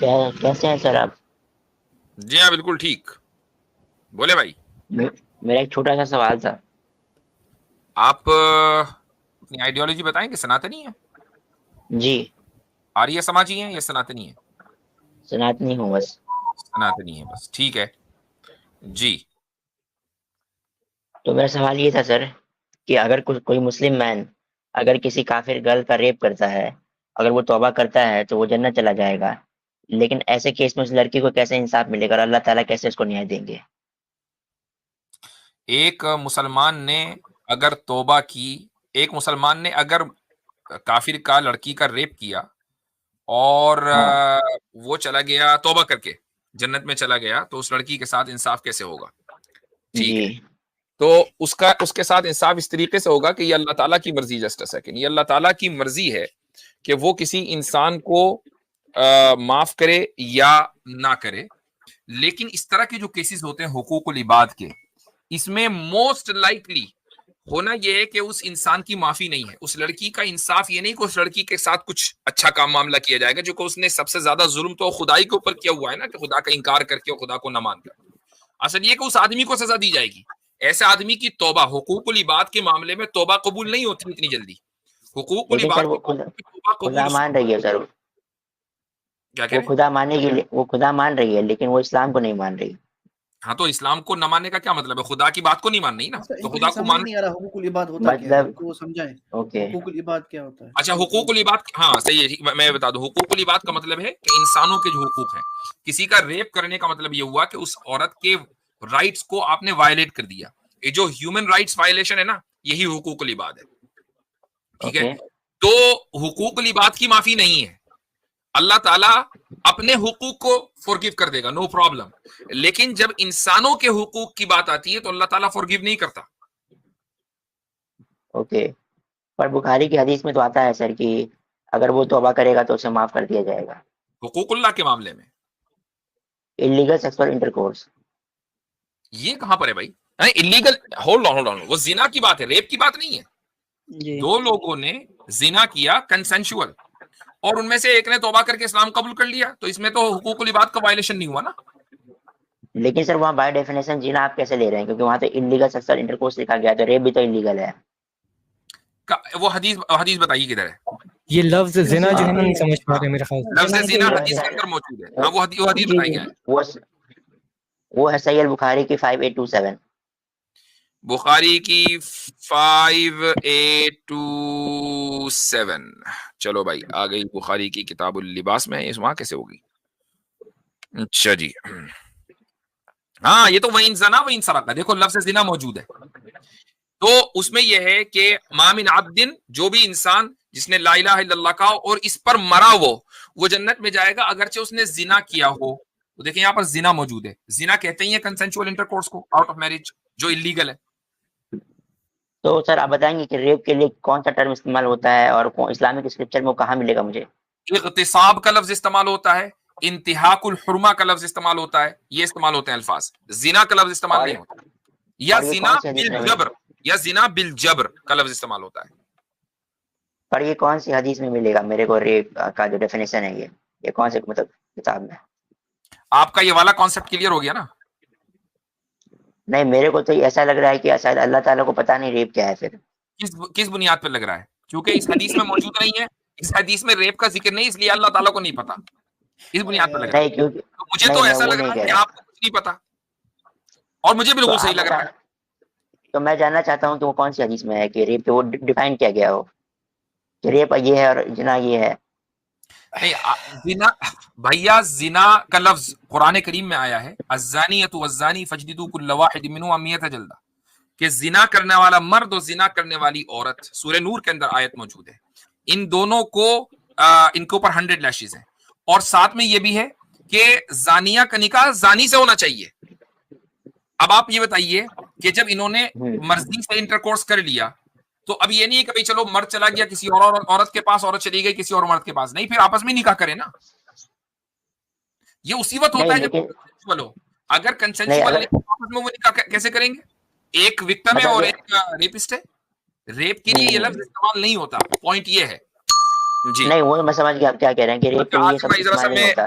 کیسے ہیں سر آپ؟ جی ہاں بالکل ٹھیک. بولے بھائی. میرا ایک چھوٹا سا سوال تھا. آپ اپنی آئیڈیالوجی بتائیں کہ سناتنی ہے, جی آریہ سماجی ہیں یا سناتنی ہے؟ سناتنی ہوں بس. سناتنی ہے بس, ٹھیک ہے جی. تو میرا سوال یہ تھا سر کہ اگر کوئی مسلم مین اگر کسی کافر گرل کا ریپ کرتا ہے, اگر وہ توبہ کرتا ہے تو وہ جنت چلا جائے گا, لیکن ایسے کیس میں اس لڑکی کو کیسے انصاف ملے گا اور اللہ تعالیٰ کیسے اس کو نیائے دیں گے؟ ایک مسلمان نے اگر توبہ کی, ایک مسلمان نے اگر کافر کا لڑکی کا ریپ کیا اور ہاں وہ چلا گیا توبہ کر کے جنت میں چلا گیا, تو اس لڑکی کے ساتھ انصاف کیسے ہوگا؟ ٹھیک جی ہے, تو اس کے ساتھ انصاف اس طریقے سے ہوگا کہ یہ اللہ تعالیٰ کی مرضی, جسٹ اے سیکنڈ, یہ اللہ تعالیٰ کی مرضی ہے کہ وہ کسی انسان کو معاف کرے یا نہ کرے. لیکن اس طرح کے جو کیسز ہوتے ہیں حقوق العباد کے, اس میں موسٹ لائکلی ہونا یہ ہے کہ اس انسان کی معافی نہیں ہے, اس لڑکی کا انصاف یہ نہیں کہ اس لڑکی کے ساتھ کچھ اچھا کام معاملہ کیا جائے گا, جو کہ اس نے سب سے زیادہ ظلم تو خدائی کے اوپر کیا ہوا ہے نا, کہ خدا کا انکار کر کے خدا کو نہ مان کر. اصل یہ کہ اس آدمی کو سزا دی جائے گی. ایسے آدمی کی توبہ, حقوق العباد کے معاملے میں توبہ قبول نہیں ہوتی اتنی جلدی. حقوق لیکن سر العباد وہ کے معاملے میں توبہ خدا قبول اس مان رہی ہے سر. کیا کہہ وہ رہے ہیں؟ خدا مانے گی, وہ خدا مان رہی ہے لیکن وہ اسلام کو نہیں مان رہی. ہاں تو اسلام کو نہ ماننے کا کیا مطلب ہے؟ خدا کی بات کو نہیں ماننی نا, تو خدا کو سمجھ مان. نہیں آ رہا حقوق العباد ہوتا کیا ہے, مطلب ان کو سمجھائیں اوکے حقوق العباد کیا ہوتا ہے. اچھا حقوق العباد, ہاں صحیح ہے, میں بتا دوں. حقوق العباد کا مطلب ہے کہ انسانوں کے جو حقوق ہیں, کسی کا ریپ کرنے کا مطلب یہ ہوا کہ اس عورت کے رائٹس کو آپ نے وائلیٹ کر دیا. یہ جو ہیومن رائٹس وائلیشن ہے نا, یہی حقوق العباد ہے. ٹھیک ہے, اوکے تو حقوق العباد کی معافی نہیں ہے. اللہ تعالیٰ اپنے حقوق کو فورگیو کر دے گا, نو پرابلم. لیکن جب انسانوں کے حقوق کی بات آتی ہے تو اللہ تعالیٰ فورگیو نہیں کرتا. اوکے. پر بخاری کی حدیث میں تو آتا ہے سر کہ اگر وہ توبہ کرے گا تو اسے معاف کر دیا جائے گا. حقوق اللہ کے معاملے میں انلیگل سیکسول انٹرکورس یہ کہاں پر ہے بھائی؟ انلیگل, ہولڈ آن, وہ زنا کی بات ہے, ریپ کی بات نہیں ہے. جی دو لوگوں نے زنا کیا کنسنشول, اور ان میں سے ایک نے توبہ کر کے اسلام قبول کر لیا, تو اس میں تو حقوق العباد کا وائلیشن نہیں ہوا نا. لیکن سر وہاں بائی ڈیفینیشن جینا آپ کیسے لے رہے ہیں, کیونکہ وہاں تو انلیگل سیکسول انٹرکورس لکھا گیا, تو ریپ بھی تو انلیگل ہے. وہ حدیث بتائیے کدھر ہے. یہ لفظ زنا جو ہے نا نہیں سمجھ پا رہے میرے خیال سے. لفظ زنا حدیث کے اندر موجود ہے. ہاں وہ حدیث بتائی گیا ہے. وہ ہے صحیح البخاری کی 5827. بخاری کی 5827. چلو بھائی آ گئی بخاری کی کتاب اللباس میں, اس وہاں کیسے ہوگی؟ اچھا جی, ہاں یہ تو وہیں زنا وہیں سرقہ, دیکھو لفظ زنا موجود ہے. تو اس میں یہ ہے کہ ما من عبد, جو بھی انسان جس نے لا الہ الا اللہ کہا اور اس پر مرا وہ جنت میں جائے گا اگرچہ اس نے زنا کیا ہو. تو دیکھیں یہاں پر زنا موجود ہے. زنا کہتے ہیں کنسنشول انٹرکورس کو, آؤٹ آف میرج, جو انلیگل ہے. تو سر آپ بتائیں گے کہ ریپ کے لیے کون سا ٹرم استعمال ہوتا ہے اور اسلامک اسکرپچر میں وہ کہاں ملے گا مجھے؟ اغتصاب کا لفظ استعمال ہوتا ہے, انتہاک الحرمہ کا لفظ استعمال ہوتا ہے, یہ استعمال ہوتے ہیں الفاظ. زنا کا لفظ استعمال نہیں ہوتا, یا اور یہ زنا کون سی حدیث میں بالجبر, یا زنا بالجبر کا لفظ استعمال ہوتا ہے. پر یہ کون سی حدیث میں ملے گا میرے کو ریپ کا جو ڈیفینیشن ہے, یہ کون سے مطلب کتاب میں؟ آپ کا یہ والا کانسیپٹ کلیئر ہو گیا نا؟ نہیں, میرے کو تو ایسا لگ رہا ہے کہ شاید اللہ تعالیٰ کو پتہ نہیں ریپ کیا ہے. پھر کس بنیاد پر لگ رہا ہے؟ کیونکہ اس حدیث میں موجود نہیں ہے, اس حدیث میں ریپ کا ذکر نہیں, اس لیے اللہ تعالیٰ کو نہیں پتا, اس بنیاد پر لگ رہا ہے. نہیں, کیونکہ تو مجھے تو نہیں, میں ایسا وہ لگ نہیں رہا کہہ ہے کہ رہا. آپ کو کچھ نہیں پتا, اور مجھے تو بالکل صحیح آپ لگ رہا ہے. تو میں جاننا چاہتا ہوں کہ وہ کون سی حدیث میں ہے کہ ریپ وہ ڈیفائن کیا گیا ہو کہ ریپ یہ ہے اور جنا یہ ہے. نہیں زنا بھیا, زنا کا لفظ قرآن کریم میں آیا ہے, الزانیۃ والزانی فاجلدوا کل واحد منہما 100 جلدہ, کہ زنا کرنے والا مرد اور زنا کرنے والی عورت, سورہ نور کے اندر آیت موجود ہے, ان دونوں کو ان کے اوپر 100 لیشز ہیں. اور ساتھ میں یہ بھی ہے کہ زانیہ کا نکاح زانی سے ہونا چاہیے. اب آپ یہ بتائیے کہ جب انہوں نے مرضی سے انٹرکورس کر لیا, تو اب یہ نہیں ہے کہ چلو مرد چلا گیا کسی اور عورت کے پاس, عورت چلی گئی کسی اور مرد کے پاس, نہیں, پھر آپس میں نکاح کرے نا. یہ اسی وقت ہوتا نہیں ہے جب لیکن کنسنشول ہو. اگر نہیں, کنسنشول اگر نہیں آپس میں وہ نکاح کیسے کریں گے؟ ایک وکٹم ہے مطلب اور ایک ریپسٹ ہے. ریپ کے لیے یہ لفظ استعمال نہیں ہوتا, پوائنٹ یہ ہے. جی نہیں, وہ میں سمجھ گیا آپ کیا کہہ رہے ہیں کہ ریپ کے اچھا لیے آصف سب بھائی ذرا سا استعمال نہیں میں ہوتا.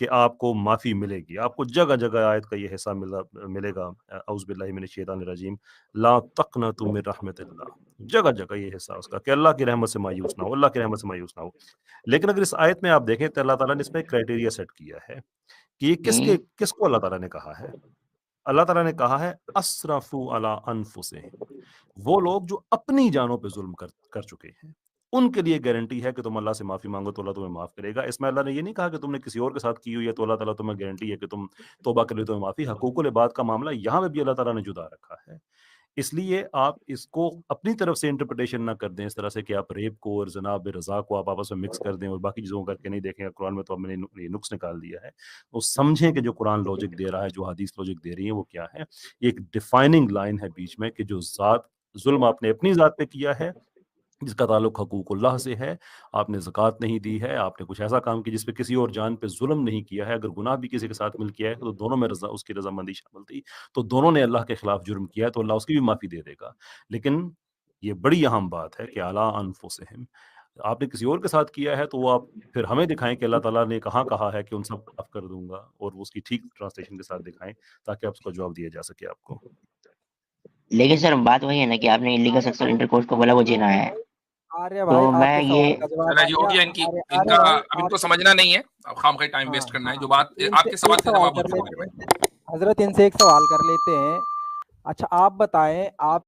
کہ آپ کو معافی ملے گی. آپ کو جگہ جگہ آیت کا یہ حصہ ملے گا, اعوذ باللہ من الشیطان الرجیم, لا تقنطوا من رحمت اللہ, جگہ جگہ یہ حصہ اس کا کہ اللہ کی رحمت سے مایوس نہ ہو, اللہ کی رحمت سے مایوس نہ ہو. لیکن اگر اس آیت میں آپ دیکھیں تو اللہ تعالیٰ نے اس میں ایک کرائٹیریا سیٹ کیا ہے کہ یہ کس کو اللہ تعالیٰ نے کہا ہے. اللہ تعالیٰ نے کہا ہے اسرفوا علی انفسہم, وہ لوگ جو اپنی جانوں پہ ظلم کر چکے ہیں, ان کے لیے گارنٹی ہے کہ تم اللہ سے معافی مانگو تو اللہ تمہیں معاف کرے گا. اس میں اللہ نے یہ نہیں کہا کہ تم نے کسی اور کے ساتھ کی ہوئی ہے تو اللہ تعالیٰ تمہیں گارنٹی ہے کہ تم توبہ کر لو تمہیں معافی. حقوق العباد کا معاملہ یہاں پہ بھی اللہ تعالیٰ نے جدا رکھا ہے. اس لیے آپ اس کو اپنی طرف سے انٹرپریٹیشن نہ کر دیں اس طرح سے کہ آپ ریپ کو اور زنا برضا کو آپ آپس میں مکس کر دیں اور باقی چیزوں کو کر کے نہیں دیکھیں. قرآن میں تو ہم نے یہ نقص نکال دیا ہے. وہ سمجھیں کہ جو قرآن لاجک دے رہا ہے, جو حدیث لاجک دے رہی ہے وہ کیا ہے. ایک ڈیفائننگ لائن ہے بیچ میں کہ جو ظلم آپ نے اپنی ذات پہ کیا ہے جس کا تعلق حقوق اللہ سے ہے, آپ نے زکوٰۃ نہیں دی ہے, آپ نے کچھ ایسا کام کیا جس پہ کسی اور جان پہ ظلم نہیں کیا ہے, اگر گناہ بھی کسی کے ساتھ مل کیا ہے تو دونوں میں اس کی رضامندی شامل تھی, تو دونوں نے اللہ کے خلاف جرم کیا ہے تو اللہ اس کی بھی معافی دے دے گا. لیکن یہ بڑی اہم بات ہے کہ اعلیٰ انفسہم, آپ نے کسی اور کے ساتھ کیا ہے تو وہ آپ پھر ہمیں دکھائیں کہ اللہ تعالیٰ نے کہا ہے کہ ان سب معاف کر دوں گا, اور اس کی ٹھیک ٹرانسلیشن کے ساتھ دکھائیں تاکہ آپ اس کا جواب دیا جا سکے آپ کو. لیکن سر بات وہی ہے نا کہ آپ نے انلیگل سیکسول انٹرکورس کو بولا وہ جنا ہے, آریہ بھائی تو آپ میں کے سوال یہ کا جواب چلا آ جی ہو گیا. گیا, آریہ بھائی اب ان کو سمجھنا نہیں ہے, اب خام خواہ ٹائم ویسٹ کرنا ہے. جو بات آپ کے سوال کا جواب کر لیتے حضرت, ان سے ایک سوال کر لیتے ہیں. اچھا آپ بتائیں, آپ